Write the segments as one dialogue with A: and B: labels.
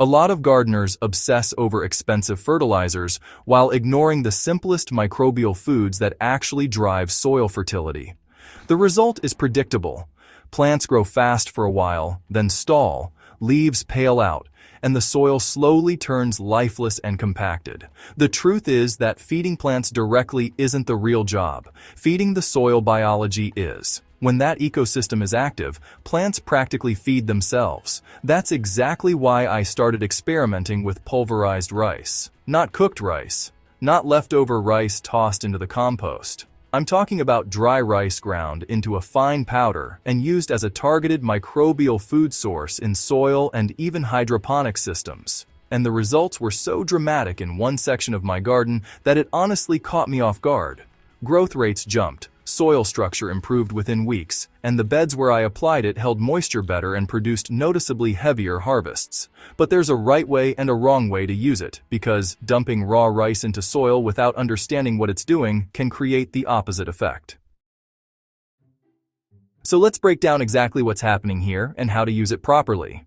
A: A lot of gardeners obsess over expensive fertilizers while ignoring the simplest microbial foods that actually drive soil fertility. The result is predictable. Plants grow fast for a while, then stall, leaves pale out, and the soil slowly turns lifeless and compacted. The truth is that feeding plants directly isn't the real job. Feeding the soil biology is. When that ecosystem is active, plants practically feed themselves. That's exactly why I started experimenting with pulverized rice. Not cooked rice. Not leftover rice tossed into the compost. I'm talking about dry rice ground into a fine powder and used as a targeted microbial food source in soil and even hydroponic systems. And the results were so dramatic in one section of my garden that it honestly caught me off guard. Growth rates jumped, soil structure improved within weeks, and the beds where I applied it held moisture better and produced noticeably heavier harvests. But there's a right way and a wrong way to use it, because dumping raw rice into soil without understanding what it's doing can create the opposite effect. So let's break down exactly what's happening here and how to use it properly.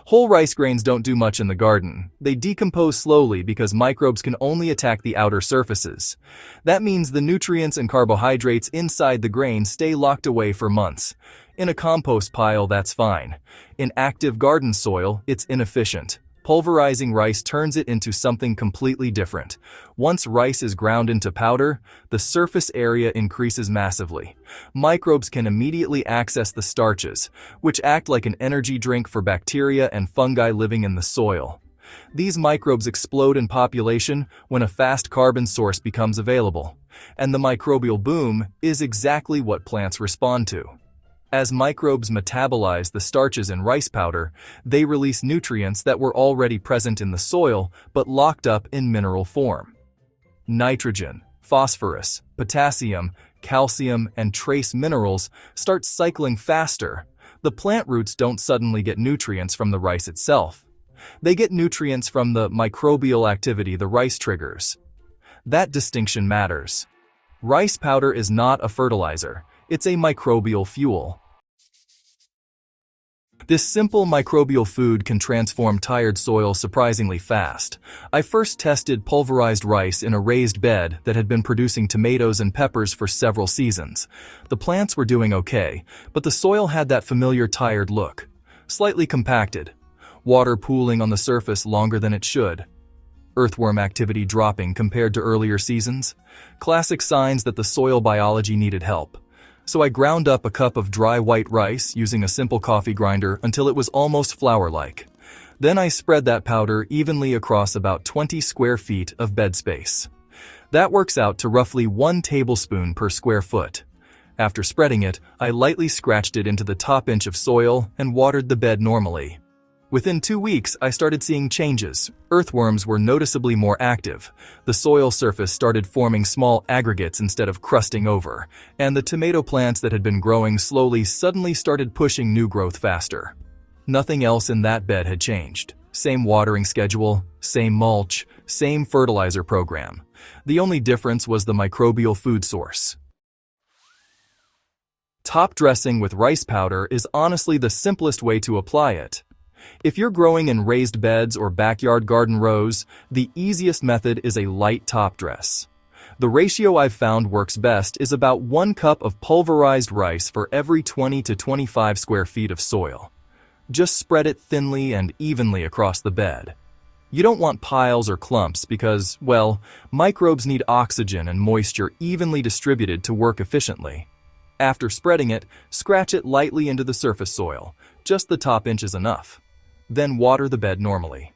A: Whole rice grains don't do much in the garden. They decompose slowly because microbes can only attack the outer surfaces. That means the nutrients and carbohydrates inside the grain stay locked away for months. In a compost pile, that's fine. In active garden soil, it's inefficient. Pulverizing rice turns it into something completely different. Once rice is ground into powder, the surface area increases massively. Microbes can immediately access the starches, which act like an energy drink for bacteria and fungi living in the soil. These microbes explode in population when a fast carbon source becomes available. And the microbial boom is exactly what plants respond to. As microbes metabolize the starches in rice powder, they release nutrients that were already present in the soil but locked up in mineral form. Nitrogen, phosphorus, potassium, calcium, and trace minerals start cycling faster. The plant roots don't suddenly get nutrients from the rice itself. They get nutrients from the microbial activity the rice triggers. That distinction matters. Rice powder is not a fertilizer. It's a microbial fuel. This simple microbial food can transform tired soil surprisingly fast. I first tested pulverized rice in a raised bed that had been producing tomatoes and peppers for several seasons. The plants were doing okay, but the soil had that familiar tired look. Slightly compacted. Water pooling on the surface longer than it should. Earthworm activity dropping compared to earlier seasons. Classic signs that the soil biology needed help. So I ground up a cup of dry white rice using a simple coffee grinder until it was almost flour-like. Then I spread that powder evenly across about 20 square feet of bed space. That works out to roughly 1 tablespoon per square foot. After spreading it, I lightly scratched it into the top inch of soil and watered the bed normally. Within 2 weeks, I started seeing changes. Earthworms were noticeably more active. The soil surface started forming small aggregates instead of crusting over, and the tomato plants that had been growing slowly suddenly started pushing new growth faster. Nothing else in that bed had changed. Same watering schedule, same mulch, same fertilizer program. The only difference was the microbial food source. Top dressing with rice powder is honestly the simplest way to apply it. If you're growing in raised beds or backyard garden rows, the easiest method is a light top dress. The ratio I've found works best is about 1 cup of pulverized rice for every 20 to 25 square feet of soil. Just spread it thinly and evenly across the bed. You don't want piles or clumps because, well, microbes need oxygen and moisture evenly distributed to work efficiently. After spreading it, scratch it lightly into the surface soil. Just the top inch is enough. Then water the bed normally.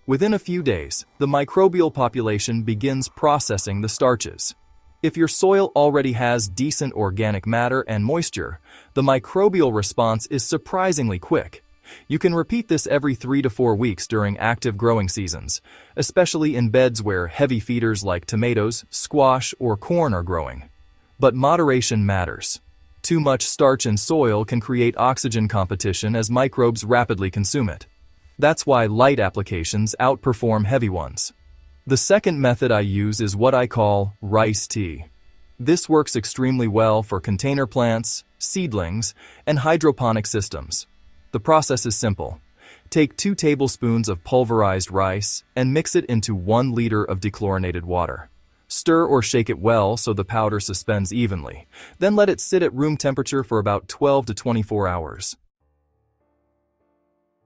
A: Within a few days, the microbial population begins processing the starches. If your soil already has decent organic matter and moisture, the microbial response is surprisingly quick. You can repeat this every 3 to 4 weeks during active growing seasons, especially in beds where heavy feeders like tomatoes, squash, or corn are growing. But moderation matters. Too much starch in soil can create oxygen competition as microbes rapidly consume it. That's why light applications outperform heavy ones. The second method I use is what I call rice tea. This works extremely well for container plants, seedlings, and hydroponic systems. The process is simple. Take 2 tablespoons of pulverized rice and mix it into 1 liter of dechlorinated water. Stir or shake it well so the powder suspends evenly. Then let it sit at room temperature for about 12 to 24 hours.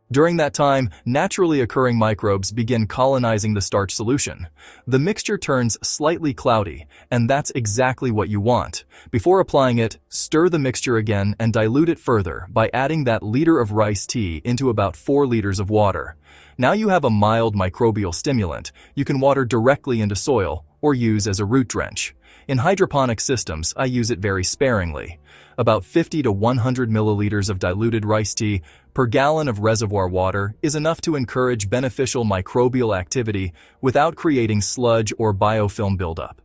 A: During that time, naturally occurring microbes begin colonizing the starch solution. The mixture turns slightly cloudy, and that's exactly what you want. Before applying it, stir the mixture again and dilute it further by adding that liter of rice tea into about 4 liters of water. Now you have a mild microbial stimulant you can water directly into soil or use as a root drench. In hydroponic systems, I use it very sparingly. About 50 to 100 milliliters of diluted rice tea per gallon of reservoir water is enough to encourage beneficial microbial activity without creating sludge or biofilm buildup.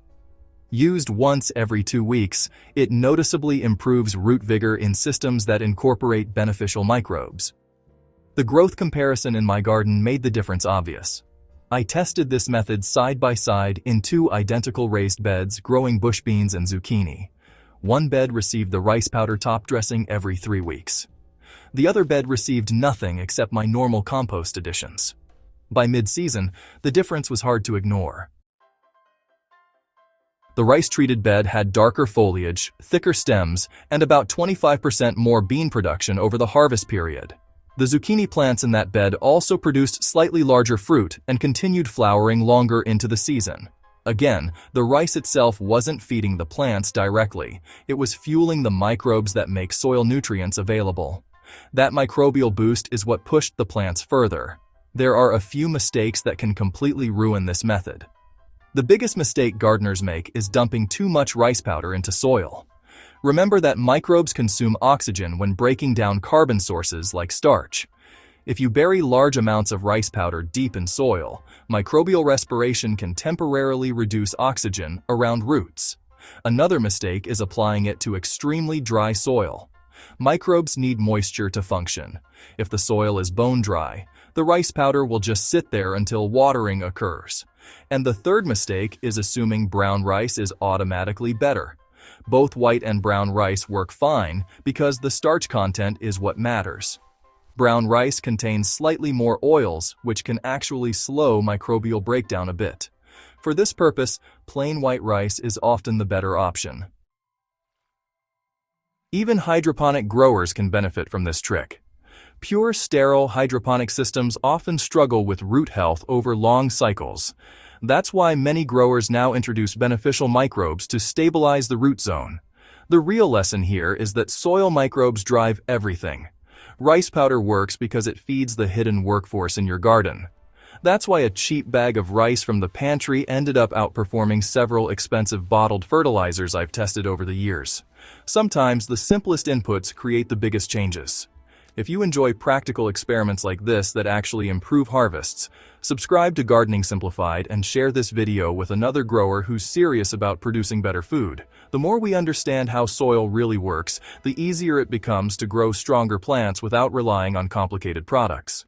A: Used once every 2 weeks, it noticeably improves root vigor in systems that incorporate beneficial microbes. The growth comparison in my garden made the difference obvious. I tested this method side by side in 2 identical raised beds growing bush beans and zucchini. One bed received the rice powder top dressing every 3 weeks. The other bed received nothing except my normal compost additions. By mid-season, the difference was hard to ignore. The rice-treated bed had darker foliage, thicker stems, and about 25% more bean production over the harvest period. The zucchini plants in that bed also produced slightly larger fruit and continued flowering longer into the season. Again, the rice itself wasn't feeding the plants directly. It was fueling the microbes that make soil nutrients available. That microbial boost is what pushed the plants further. There are a few mistakes that can completely ruin this method. The biggest mistake gardeners make is dumping too much rice powder into soil. Remember that microbes consume oxygen when breaking down carbon sources like starch. If you bury large amounts of rice powder deep in soil, microbial respiration can temporarily reduce oxygen around roots. Another mistake is applying it to extremely dry soil. Microbes need moisture to function. If the soil is bone dry, the rice powder will just sit there until watering occurs. And the third mistake is assuming brown rice is automatically better. Both white and brown rice work fine because the starch content is what matters. Brown rice contains slightly more oils, which can actually slow microbial breakdown a bit. For this purpose, plain white rice is often the better option. Even hydroponic growers can benefit from this trick. Pure, sterile hydroponic systems often struggle with root health over long cycles. That's why many growers now introduce beneficial microbes to stabilize the root zone. The real lesson here is that soil microbes drive everything. Rice powder works because it feeds the hidden workforce in your garden. That's why a cheap bag of rice from the pantry ended up outperforming several expensive bottled fertilizers I've tested over the years. Sometimes the simplest inputs create the biggest changes. If you enjoy practical experiments like this that actually improve harvests, subscribe to Gardening Simplified and share this video with another grower who's serious about producing better food. The more we understand how soil really works, the easier it becomes to grow stronger plants without relying on complicated products.